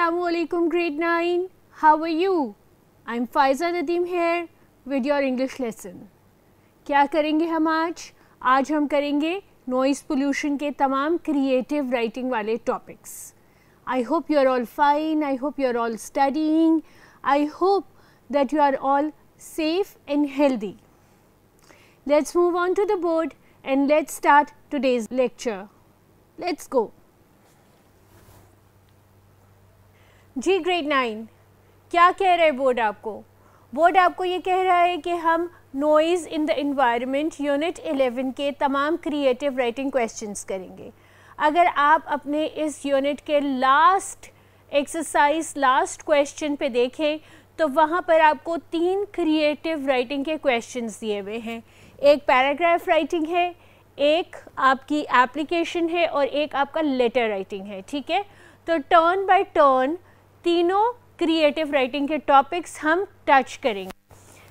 Assalamualaikum grade 9. How are you? I'm Faiza Nadeem here with your English lesson. क्या करेंगे हम आज हम करेंगे नॉइज़ पोल्यूशन के तमाम क्रिएटिव राइटिंग वाले topics. I hope you are all fine. I hope you are all studying. I hope that you are all safe and healthy. Let's move on to the board and let's start today's lecture. Let's go. जी grade 9 क्या कह रहा है board आपको? Board आपको ये कह रहा है कि हम noise in the environment unit 11 के तमाम क्रिएटिव राइटिंग क्वेश्चंस करेंगे. अगर आप अपने इस यूनिट के लास्ट एक्सरसाइज लास्ट क्वेश्चन पे देखें तो वहाँ पर आपको 3 क्रिएटिव राइटिंग के क्वेश्चंस दिए हुए हैं. एक पैराग्राफ राइटिंग है, एक आपकी एप्लीकेशन है और एक आपका लेटर राइटिंग है. ठीक है, तो टर्न बाय टर्न तीनों क्रिएटिव राइटिंग के टॉपिक्स हम टच करेंगे.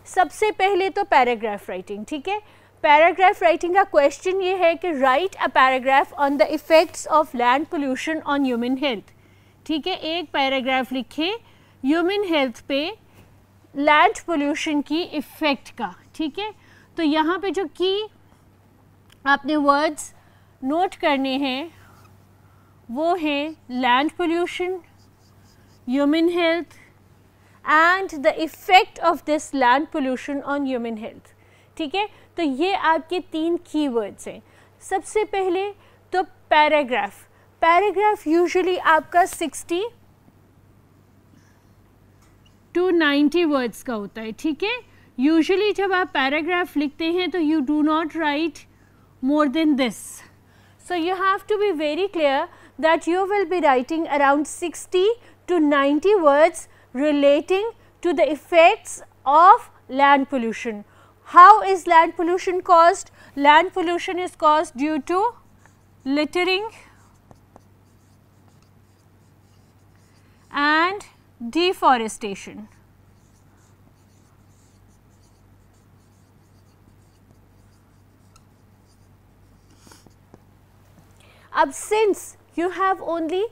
सबसे पहले तो पैराग्राफ राइटिंग. ठीक है, पैराग्राफ राइटिंग का क्वेश्चन ये है कि right a paragraph on the effects of land pollution on human health. ठीक है, एक पैराग्राफ लिखें ह्यूमन हेल्थ पे लैंड पोल्यूशन की इफ़ेक्ट का. ठीक है, तो यहाँ पे जो की आपने वर्ड्स नोट करने हैं वो हैं land pollution, human health and the effect of this land pollution on human health. ठीक है, तो ये आपके 3 कीवर्ड्स हैं. सबसे पहले तो पैराग्राफ यूजुअली आपका 60 to 90 वर्ड्स का होता है. ठीक है, यूजुअली जब आप पैराग्राफ लिखते हैं तो you do not right more than this. So you have to be very clear that you will be writing around 60 to 90 words relating to the effects of land pollution. How is land pollution caused? Land pollution is caused due to littering and deforestation. अब since you have only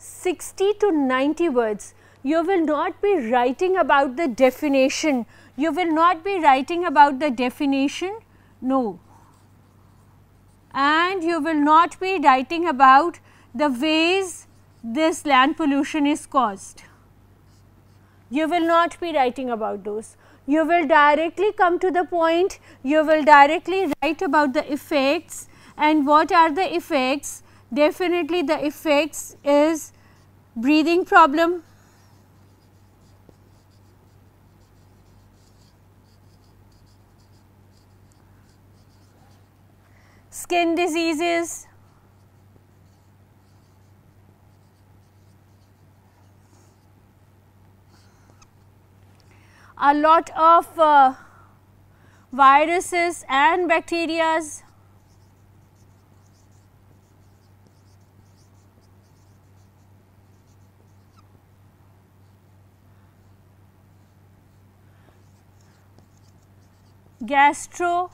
60 to 90 words, you will not be writing about the definition. You will not be writing about the definition, no. And you will not be writing about the ways this land pollution is caused. You will not be writing about those. You will directly come to the point. You will directly write about the effects. And what are the effects? Definitely the effects is breathing problem, skin diseases, a lot of viruses and bacterias, gastro.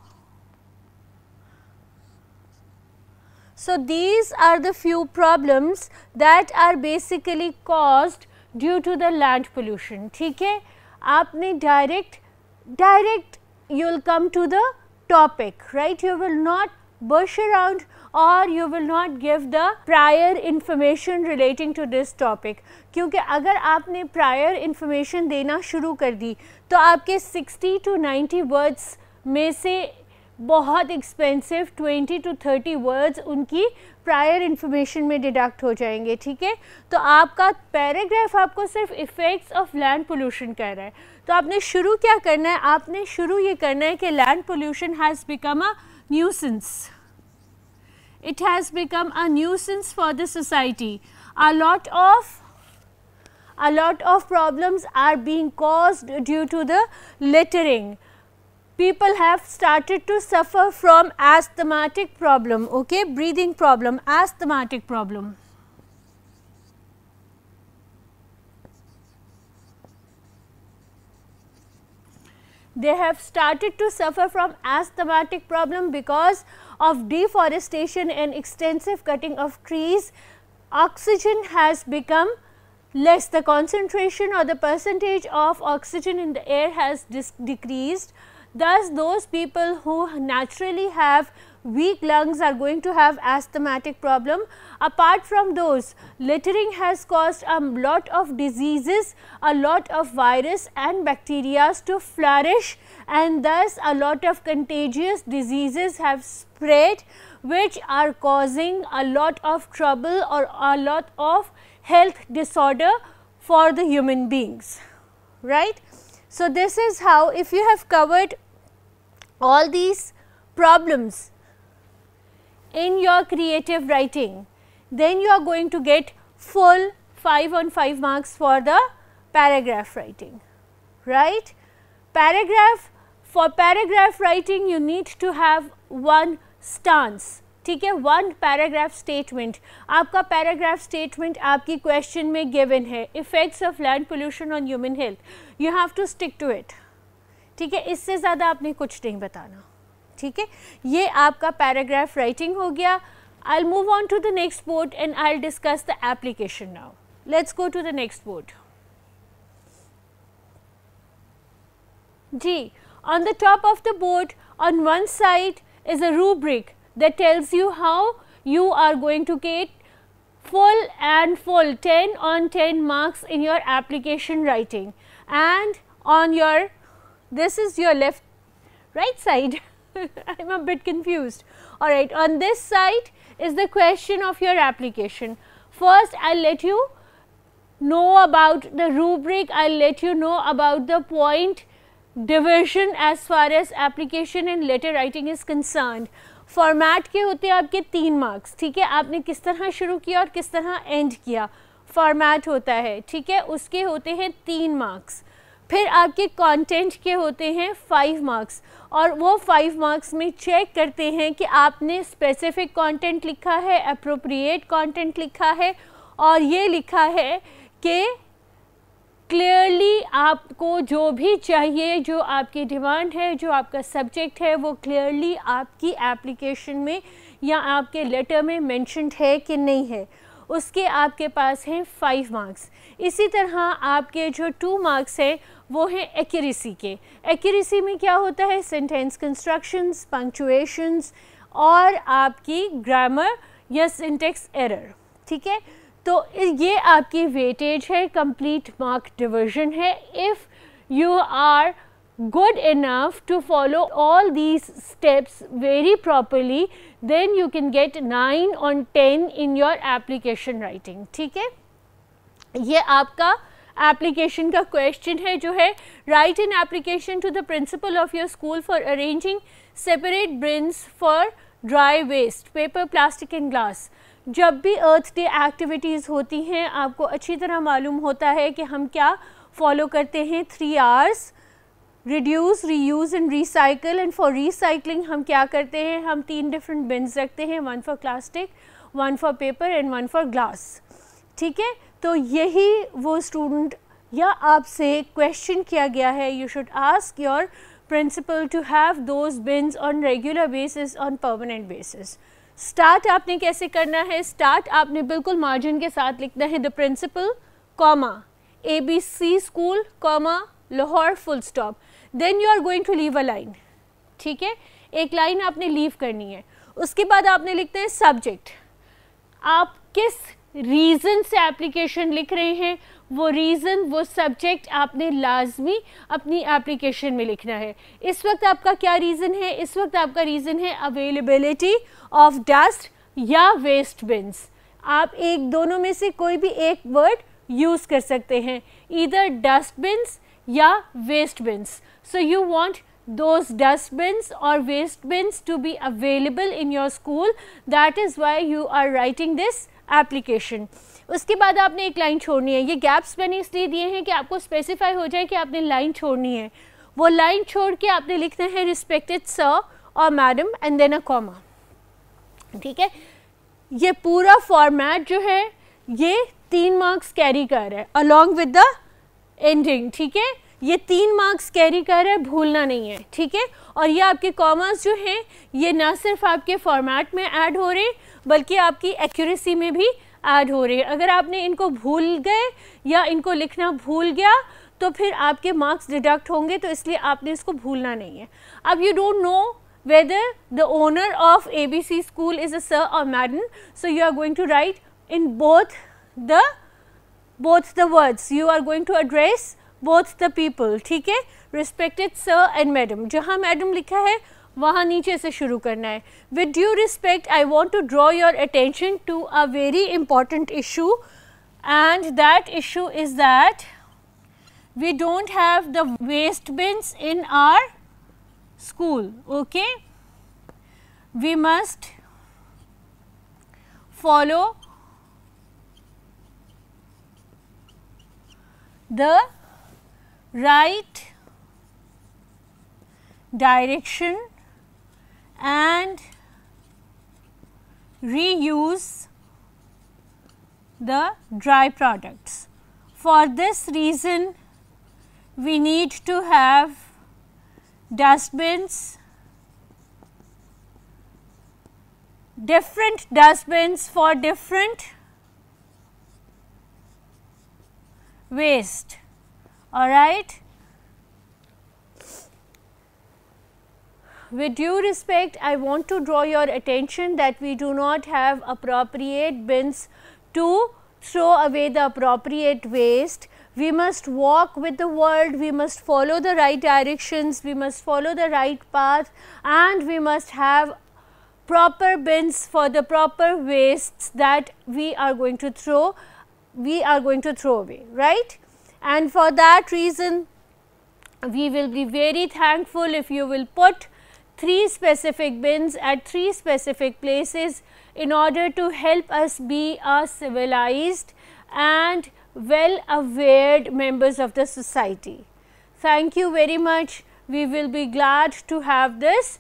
So these are the few problems that are basically caused due to the land pollution. ठीक है, आपने direct you will come to the topic, right? You will not bush around or you will not give the prior information relating to this topic. क्योंकि अगर आपने prior information देना शुरू कर दी तो आपके 60 to 90 words में से बहुत एक्सपेंसिव 20 to 30 वर्ड्स उनकी प्रायर इन्फॉर्मेशन में डिडक्ट हो जाएंगे. ठीक है, तो आपका पैराग्राफ आपको सिर्फ इफ़ेक्ट्स ऑफ लैंड पोल्यूशन कह रहा है. तो आपने शुरू क्या करना है? आपने शुरू ये करना है कि land pollution has become a nuisance. It has become a nuisance for the society. A lot of problems are being caused due to the littering. People have started to suffer from asthmatic problem, okay, breathing problem, asthmatic problem. They have started to suffer from asthmatic problem because of deforestation and extensive cutting of trees. Oxygen has become less the concentration or the percentage of oxygen in the air has decreased. Thus, those people who naturally have weak lungs are going to have asthmatic problem. Apart from those, littering has caused a lot of diseases, a lot of virus and bacteria to flourish, and thus a lot of contagious diseases have spread, which are causing a lot of trouble or a lot of health disorder for the human beings, right. So, this is how, if you have covered all these problems in your creative writing, then you are going to get full 5 on 5 marks for the paragraph writing, right. For paragraph writing you need to have one stance, ठीक है, one paragraph statement. आपका paragraph statement आपकी question में given है, effects of land pollution on human health. You have to stick to it, ठीक है, इससे ज़्यादा आपने कुछ नहीं बताना, ठीक है. ये आपका पैराग्राफ राइटिंग हो गया. I will move on to the next board and I will discuss the application now. Let's go to the next board. जी, on the top of the board on one side is a rubric that tells you how you are going to get full 10 on 10 marks in your application writing, and on your, this is your right side I am a bit confused. Alright, on this side is the question of your application. First I will let you know about the rubric, I will let you know about the point division as far as application and letter writing is concerned. Format के होते हैं आपके 3 marks, ठीक है, आपने किस तरह शुरू किया और किस तरह एंड किया, फॉर्मेट होता है, ठीक है, उसके होते हैं 3 मार्क्स. फिर आपके कंटेंट के होते हैं 5 मार्क्स, और वो 5 मार्क्स में चेक करते हैं कि आपने स्पेसिफिक कंटेंट लिखा है, अप्रोप्रिएट कंटेंट लिखा है, और ये लिखा है कि क्लियरली आपको जो भी चाहिए, जो आपकी डिमांड है, जो आपका सब्जेक्ट है, वो क्लियरली आपकी एप्लीकेशन में या आपके लेटर में मेंशन्ड है कि नहीं है. उसके आपके पास हैं 5 मार्क्स. इसी तरह आपके जो 2 मार्क्स हैं वो हैं एक्यूरेसी के. एक्यूरेसी में क्या होता है, सेंटेंस कंस्ट्रक्शंस, पंक्चुएशंस और आपकी ग्रामर या सिंटेक्स एरर, ठीक है. तो ये आपकी वेटेज है, कंप्लीट मार्क डिवीजन है. If you are good enough to follow all these steps very properly, then you can get 9 on 10 in your application writing, ठीक है. ये आपका application का question है जो है, write an application to the principal of your school for arranging separate bins for dry waste, paper, plastic and glass. जब भी अर्थ डे एक्टिविटीज़ होती हैं आपको अच्छी तरह मालूम होता है कि हम क्या फॉलो करते हैं. 3 R's, reduce, reuse and recycle. And for recycling हम क्या करते हैं, हम 3 डिफरेंट बिन्स रखते हैं, 1 for plastic, 1 for paper and 1 for glass, ठीक है. तो यही वो स्टूडेंट या आपसे क्वेश्चन किया गया है, you should ask your principal to have those bins on regular basis, on permanent basis. Start आपने कैसे करना है, स्टार्ट आपने बिल्कुल मार्जिन के साथ लिखना है, the principal comma ABC school comma Lahore full stop. Then you are going to leave a line, ठीक है, एक लाइन आपने लीव करनी है. उसके बाद आपने लिखना है सब्जेक्ट. आप किस रीज़न से एप्लीकेशन लिख रहे हैं, वो रीज़न, वो सब्जेक्ट आपने लाजमी अपनी एप्लीकेशन में लिखना है. इस वक्त आपका क्या रीज़न है, इस वक्त आपका रीज़न है अवेलेबिलिटी ऑफ डस्ट या वेस्ट बिन्स. आप एक दोनों में से कोई भी एक वर्ड यूज़ कर सकते हैं, ईदर डस्ट बिन्स या waste bins. So you want those dustbins or waste bins to be available in your school. That is why you are writing this application. उसके बाद आपने एक लाइन छोड़नी है. ये गैप्स मैंने इसलिए दिए हैं कि आपको स्पेसिफाई हो जाए कि आपने लाइन छोड़नी है. वो लाइन छोड़ के आपने लिखना है रिस्पेक्टेड सर और madam and then a comma, ठीक है. ये पूरा फॉर्मेट जो है ये 3 मार्क्स कैरी कर रहा है अलॉन्ग विद द एंडिंग, ठीक है. ये 3 मार्क्स कैरी कर रहा है, भूलना नहीं है, ठीक है. और ये आपके कॉमास जो हैं ये ना सिर्फ आपके फॉर्मेट में ऐड हो रहे हैं बल्कि आपकी एक्यूरेसी में भी ऐड हो रही है। अगर आपने इनको भूल गए या इनको लिखना भूल गया तो फिर आपके मार्क्स डिडक्ट होंगे, तो इसलिए आपने इसको भूलना नहीं है। अब you don't no whether the owner of ABC school is a sir or madam, so you are going to write in both the words, you are going to address both the people, ठीक है, respected sir and madam। जहाँ madam लिखा है वहाँ नीचे से शुरू करना है। With due respect, I want to draw your attention to a very important issue, and that issue is that we don't have the waste bins in our school, okay? We must follow the right direction and reuse the dry products. For this reason, we need to have dustbins, different dustbins for different waste, all right. With due respect, I want to draw your attention that we do not have appropriate bins to throw away the appropriate waste. We must walk with the world, we must follow the right directions, we must follow the right path, and we must have proper bins for the proper wastes that we are going to throw away, right? And for that reason, we will be very thankful if you will put 3 specific bins at 3 specific places in order to help us be a civilized and well aware members of the society. Thank you very much. We will be glad to have this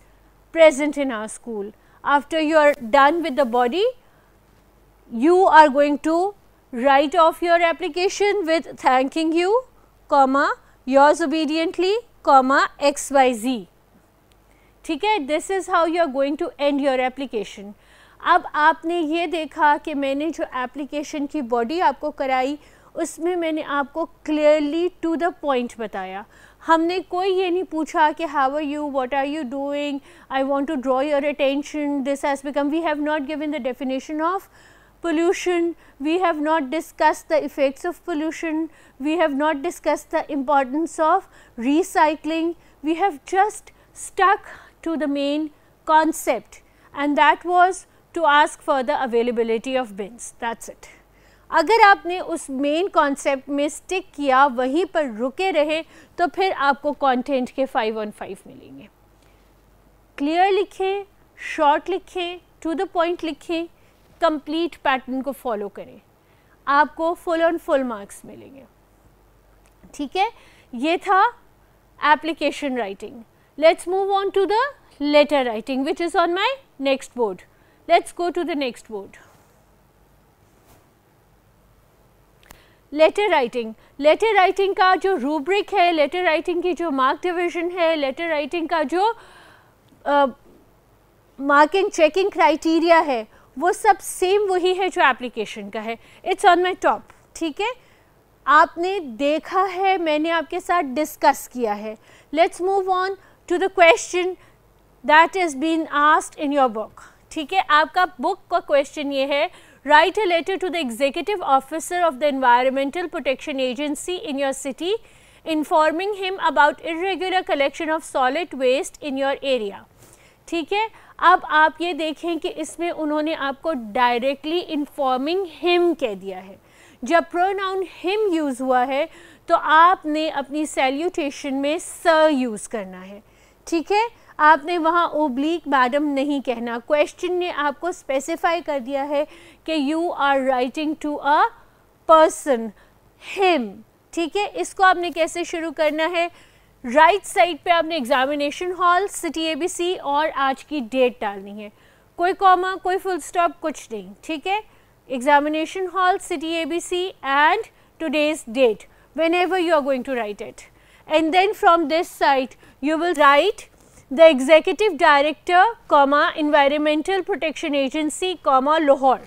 present in our school. After you are done with the body, you are going to write off your application with thanking you, comma, yours obediently, comma, XYZ. ठीक है, this is how you are going to end your application. अब आपने ये देखा कि मैंने जो application की बॉडी आपको कराई उसमें मैंने आपको क्लियरली टू द पॉइंट बताया। हमने कोई ये नहीं पूछा कि how are you, what are you doing, I want to draw your attention, this has become, we have not given the definition of pollution, we have not discussed the effects of pollution, we have not discussed the importance of recycling, we have just stuck to the main concept, and that was to ask for the availability of bins, that's it. अगर आपने उस main concept में stick किया, वहीं पर रुके रहे, तो फिर आपको कंटेंट के 5 on 5 मिलेंगे। क्लियर लिखें, शॉर्ट लिखें, टू द पॉइंट लिखें, कंप्लीट पैटर्न को फॉलो करें, आपको फुल ऑन फुल मार्क्स मिलेंगे। ठीक है, ये था application writing. Let's move on to the letter writing which is on my next board. Let's go to the next board. Letter writing, letter writing का जो रूब्रिक है, लेटर राइटिंग की जो मार्क डिवीजन है, लेटर राइटिंग का जो marking checking criteria है, वो सब सेम वही है जो एप्लीकेशन का है। It's on my top. ठीक है, आपने देखा है, मैंने आपके साथ डिस्कस किया है। Let's move on to the question that is been asked in your book. ठीक है, आपका बुक का क्वेश्चन ये है, write a letter to the executive officer of the Environmental Protection Agency in your city informing him about irregular collection of solid waste in your area। ठीक है, अब आप ये देखें कि इसमें उन्होंने आपको डायरेक्टली इन्फॉर्मिंग हिम कह दिया है। जब प्रोनाउन हिम यूज़ हुआ है तो आपने अपनी सैल्यूटेशन में सर यूज़ करना है। ठीक है, आपने वहाँ ओब्लिक मैडम नहीं कहना। क्वेश्चन ने आपको स्पेसिफाई कर दिया है कि you are writing to a person, him. ठीक है, इसको आपने कैसे शुरू करना है, राइट साइड पे आपने एग्जामिनेशन हॉल, सिटी ABC और आज की डेट डालनी है। कोई कॉमा, कोई फुल स्टॉप, कुछ नहीं। ठीक है, examination hall, city ABC and today's date whenever you are going to write it, and then from this side you will write the executive director, comma, Environmental Protection Agency, comma, Lahore.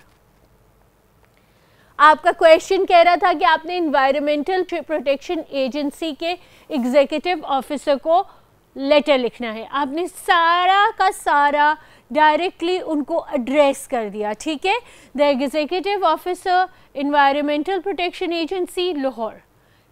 आपका question कह रहा था कि आपने environmental protection agency के executive officer को letter लिखना है, आपने सारा का सारा डायरेक्टली उनको एड्रेस कर दिया, ठीक है। The executive officer environmental protection agency Lahore,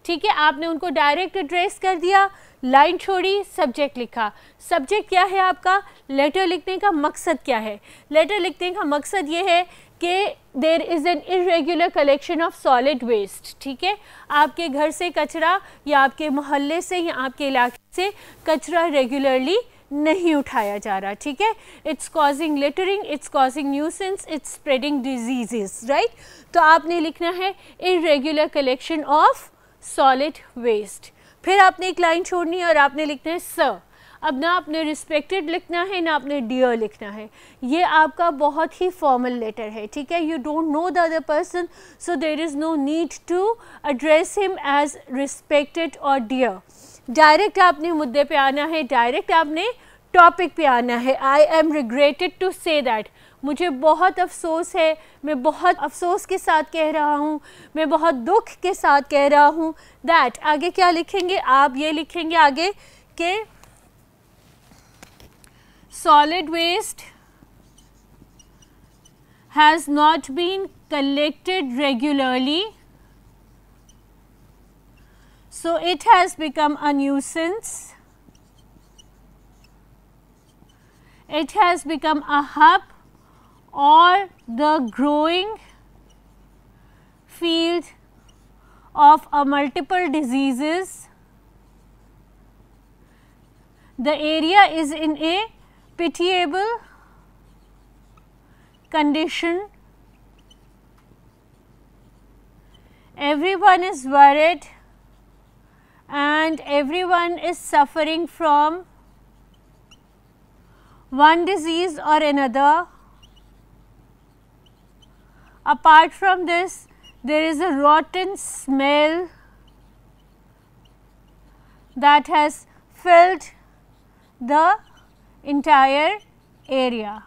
ठीक है, आपने उनको डायरेक्ट एड्रेस कर दिया, लाइन छोड़ी, सब्जेक्ट लिखा। सब्जेक्ट क्या है आपका, लेटर लिखने का मकसद क्या है, लेटर लिखने का मकसद ये है कि there is an irregular collection of solid waste, ठीक है, आपके घर से कचरा या आपके मोहल्ले से या आपके इलाके से कचरा रेगुलरली नहीं उठाया जा रहा, ठीक है। It's causing littering, it's causing nuisance, it's spreading diseases, right. तो आपने लिखना है irregular collection of solid waste. फिर आपने एक लाइन छोड़नी है और आपने लिखना है सर। अब ना आपने रिस्पेक्टेड लिखना है ना आपने डियर लिखना है, ये आपका बहुत ही फॉर्मल लेटर है, ठीक है। You don't know the other person, so there is no need to address him as respected और डियर। डायरेक्ट आपने मुद्दे पे आना है, डायरेक्ट आपने टॉपिक पे आना है। I am regretted to say that, मुझे बहुत अफसोस है, मैं बहुत अफसोस के साथ कह रहा हूँ, मैं बहुत दुख के साथ कह रहा हूँ। दैट आगे क्या लिखेंगे आप, ये लिखेंगे आगे कि solid waste has not been collected regularly, so it has become a nuisance, it has become a hub or the growing field of a multiple diseases. The area is in a pitiable condition, everyone is worried and everyone is suffering from one disease or another. Apart from this, there is a rotten smell that has filled the entire area.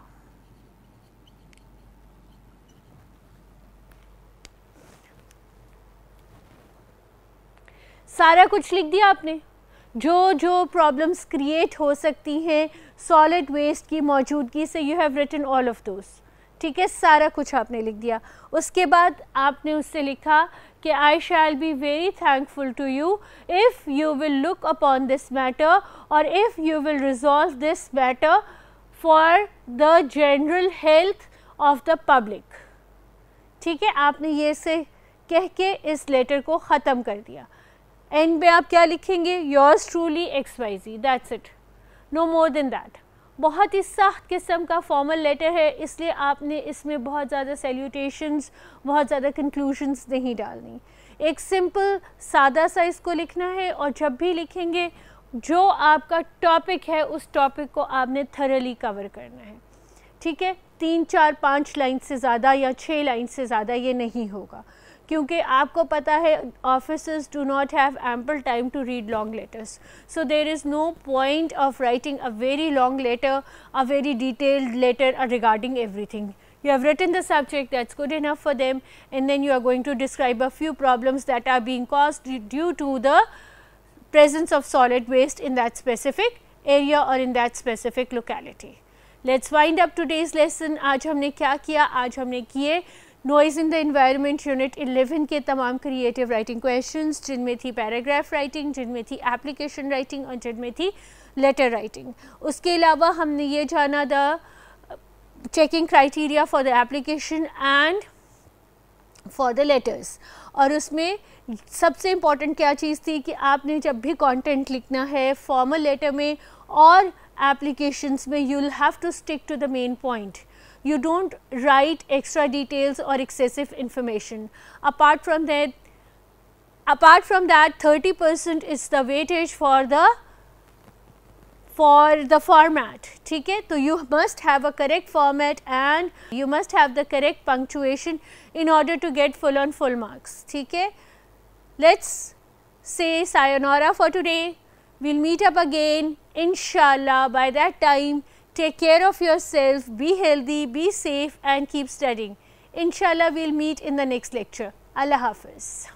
सारा कुछ लिख दिया आपने, जो जो problems create हो सकती हैं सॉलिड वेस्ट की मौजूदगी से, you have written all of those, ठीक है, सारा कुछ आपने लिख दिया। उसके बाद आपने उससे लिखा कि I shall be very thankful to you if you will look upon this matter और if you will resolve this matter for the general health of the public, ठीक है। आपने ये से कह के इस लेटर को ख़त्म कर दिया। एंड पे आप क्या लिखेंगे, yours truly XYZ, that's it, no more than that. बहुत ही सख्त किस्म का फॉर्मल लेटर है, इसलिए आपने इसमें बहुत ज़्यादा सैल्यूटेशंस, बहुत ज़्यादा कंक्लूजन्स नहीं डालनी। एक सिंपल सादा सा इसको लिखना है और जब भी लिखेंगे जो आपका टॉपिक है उस टॉपिक को आपने थरली कवर करना है, ठीक है। 3, 4, 5 लाइन से ज़्यादा या 6 लाइन से ज़्यादा ये नहीं होगा, क्योंकि आपको पता है officers do not have ample time to read long letters, so there is no point of writing a very long letter, a very detailed letter regarding everything. You have written the subject, that's good enough for them, and then you are going to describe a few problems that are being caused due to the presence of solid waste in that specific area or in that specific locality. Let's wind up today's lesson. आज हमने क्या किया, आज हमने किए noise in the environment unit 11 के तमाम creative writing questions, जिनमें थी पैराग्राफ राइटिंग, जिनमें थी एप्लीकेशन राइटिंग और जिनमें थी लेटर राइटिंग। उसके अलावा हमने ये जाना the checking criteria for the application and for the letters, और उसमें सबसे इम्पॉर्टेंट क्या चीज़ थी कि आपने जब भी कंटेंट लिखना है फॉर्मल लेटर में और एप्लीकेशंस में, you will have to stick to the main point. You don't write extra details or excessive information. Apart from that 30% is the weightage for the format. ठीक है, तो you must have a correct format and you must have the correct punctuation in order to get full on full marks. ठीक है, let's say sayonara for today. We'll meet up again inshallah. By that time, take care of yourself, be healthy, be safe and keep studying. Inshallah we'll meet in the next lecture. Allah Hafiz.